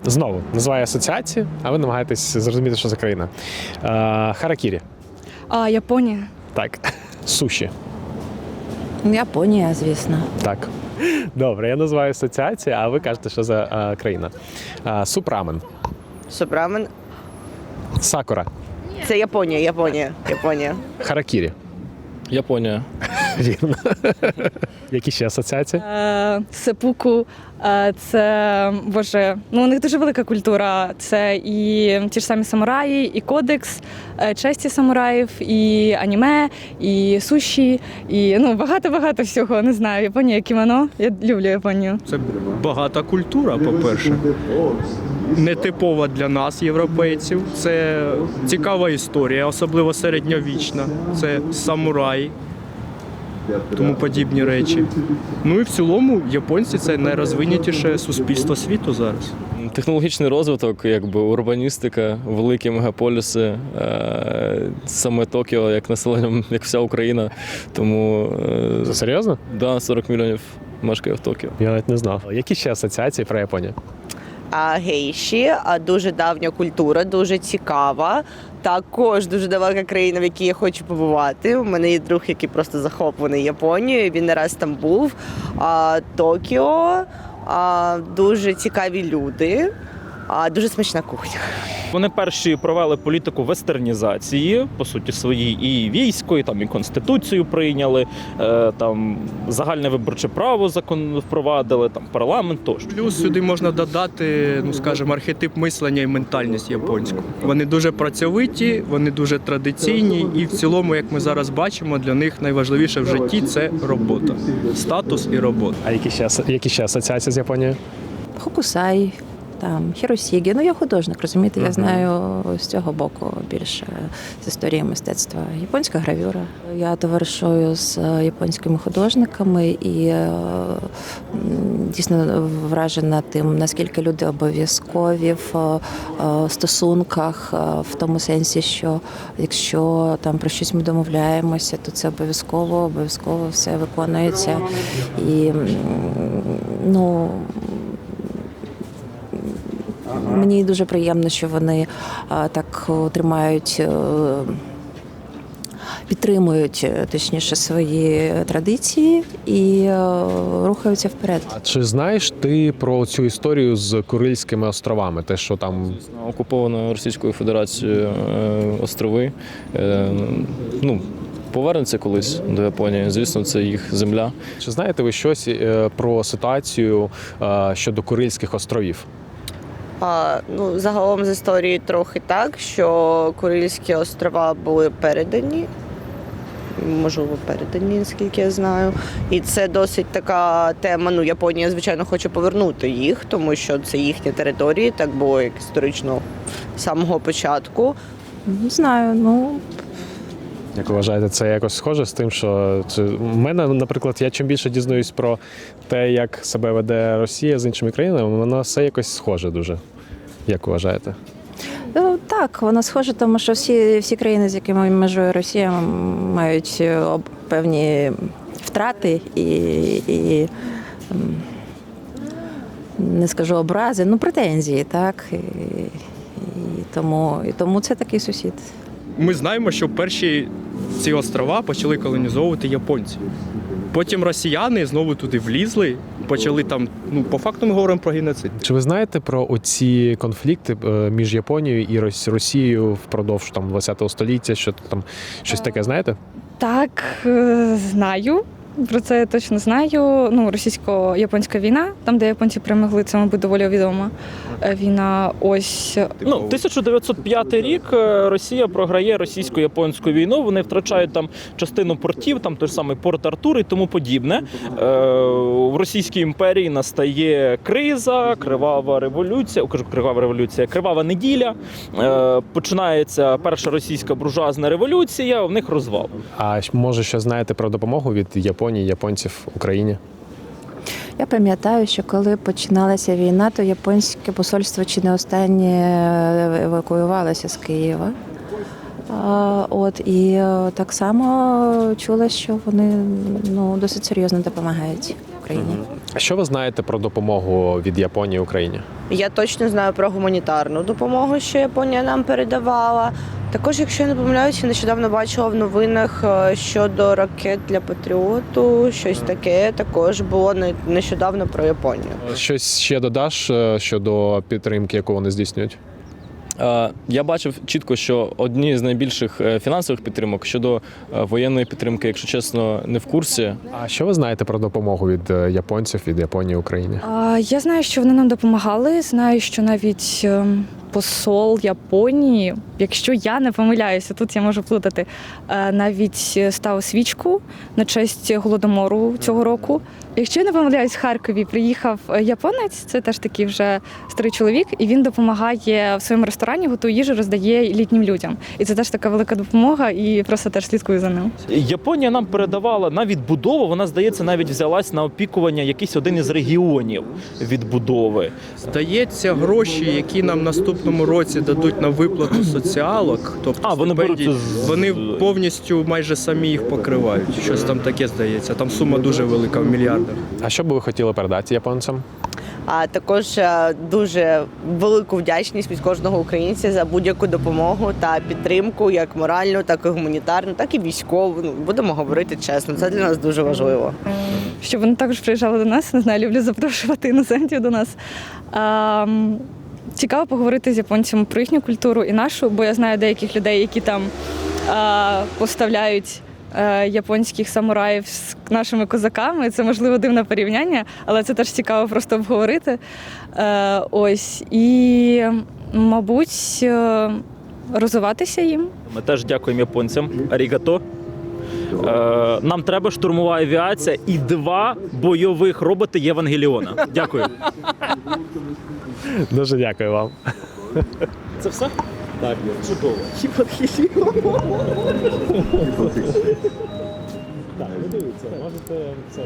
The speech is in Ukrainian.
Знову називаю асоціації, а ви намагаєтесь зрозуміти, що за країна. Харакірі. Японія. Так. Суші. Японія, звісно. Так. Добре, я називаю асоціації, а ви кажете, що за країна. Суп-рамен. Суп-рамен. Сакура. Це Японія. Харакірі. Японія. Вірно. Які ще асоціації? Сепуку. Це, боже, у них дуже велика культура. Це і ті ж самі самураї, і кодекс, честі самураїв, і аніме, і суші, і багато-багато всього. Не знаю, Японія, кімоно. Я люблю Японію. Це багата культура, по-перше. Нетипова для нас, європейців. Це цікава історія, особливо середньовічна. Це самураї, тому подібні речі. Ну і в цілому японці – це найрозвинутіше суспільство світу зараз. Технологічний розвиток, урбаністика, великі мегаполіси, саме Токіо як населенням, як вся Україна. Тому Це серйозно? да, 40 мільйонів мешкає в Токіо. Я навіть не знав. Які ще асоціації про Японію? Гейші, дуже давня культура, дуже цікава. Також дуже далека країна, в якій я хочу побувати. У мене є друг, який просто захоплений Японією, він не раз там був. Токіо, дуже цікаві люди, дуже смачна кухня. Вони перші провели політику вестернізації, по суті, свої і військо, і конституцію прийняли, там загальне виборче право закон впровадили, там парламент тощо. Плюс сюди можна додати, скажімо, архетип мислення і ментальність японську. Вони дуже працьовиті, вони дуже традиційні і в цілому, як ми зараз бачимо, для них найважливіше в житті – це робота. Статус і робота. А які ще асоціації з Японією? Хокусай, там, Хіросігі. Я художник, розумієте, я знаю з цього боку більше з історії мистецтва. Японська гравюра. Я товаришую з японськими художниками і дійсно вражена тим, наскільки люди обов'язкові в стосунках, в тому сенсі, що якщо там про щось ми домовляємося, то це обов'язково все виконується. І, мені дуже приємно, що вони так підтримують, точніше, свої традиції і рухаються вперед. А чи знаєш ти про цю історію з Курильськими островами? Те, що там Окуповано Російською Федерацією острови. Повернеться колись до Японії. Звісно, це їх земля. Чи знаєте ви щось про ситуацію щодо Курильських островів? Загалом з історії трохи так, що Курильські острова були передані, можливо, наскільки я знаю. І це досить така тема, Японія, звичайно, хоче повернути їх, тому що це їхні території, так було як історично з самого початку. Не знаю, Як ви вважаєте, це якось схоже з тим, що в мене, наприклад, я чим більше дізнаюсь про те, як себе веде Росія з іншими країнами, воно все якось схоже дуже. Як ви вважаєте? Так, воно схоже, тому що всі країни, з якими межує Росія, мають певні втрати і не скажу образи, претензії, так? І тому це такий сусід. Ми знаємо, що перші ці острова почали колонізовувати японці. Потім росіяни знову туди влізли, почали там, по факту ми говоримо про геноцид. Чи ви знаєте про оці конфлікти між Японією і Росією впродовж ХХ століття? Що там щось таке знаєте? Так, знаю. Про це я точно знаю. Російсько-японська війна, там, де японці перемогли, це, мабуть, доволі відома війна. 1905 рік Росія програє російсько-японську війну, вони втрачають там частину портів, там той ж самий порт Артур і тому подібне. В Російській імперії настає криза, кривава неділя, починається перша російська буржуазна революція, в них розвал. А може, що знаєте про допомогу від Японії, японців Україні? Я пам'ятаю, що коли починалася війна, то японське посольство чи не останнє евакуювалося з Києва. І так само чула, що вони досить серйозно допомагають Україні. А що ви знаєте про допомогу від Японії Україні? Я точно знаю про гуманітарну допомогу, що Японія нам передавала. Також, якщо я не помиляюся, нещодавно бачила в новинах щодо ракет для Патріоту, щось таке також було нещодавно про Японію. Щось ще додаш щодо підтримки, яку вони здійснюють? Я бачив чітко, що одні з найбільших фінансових підтримок щодо воєнної підтримки, якщо чесно, не в курсі. А що ви знаєте про допомогу від японців, від Японії Україні? Я знаю, що вони нам допомагали. Знаю, що навіть посол Японії, якщо я не помиляюся, тут я можу плутати, навіть став свічку на честь Голодомору цього року. Якщо я не помиляюсь, в Харкові приїхав японець, це теж такий вже старий чоловік, і він допомагає в своєму ресторані, готує їжу, роздає літнім людям. І це теж така велика допомога, і просто теж слідкую за ним. Японія нам передавала на відбудову, вона, здається, навіть взялась на опікування якийсь один із регіонів відбудови. Здається, гроші, які нам наступному році дадуть на виплату соціалок, тобто Вони стипендій, беруться з- вони повністю майже самі їх покривають. Щось там таке здається. Там сума дуже велика, в мільярдах. А що би ви хотіли передати японцям? А також дуже велику вдячність від кожного українця за будь-яку допомогу та підтримку, як моральну, так і гуманітарну, так і військову. Ну, будемо говорити чесно, це для нас дуже важливо. Щоб вони також приїжджали до нас, не знаю, люблю запрошувати іноземців до нас. Цікаво поговорити з японцями про їхню культуру і нашу, бо я знаю деяких людей, які там поставляють японських самураїв з нашими козаками. Це, можливо, дивне порівняння, але це теж цікаво просто обговорити. Ось. І, мабуть, розвиватися їм. Ми теж дякуємо японцям. Арігато. Нам треба штурмова авіація і 2 бойових роботи Євангеліона. Дякую. Дуже дякую вам. Це все? Так, чудово. Так, дивіться, можете це.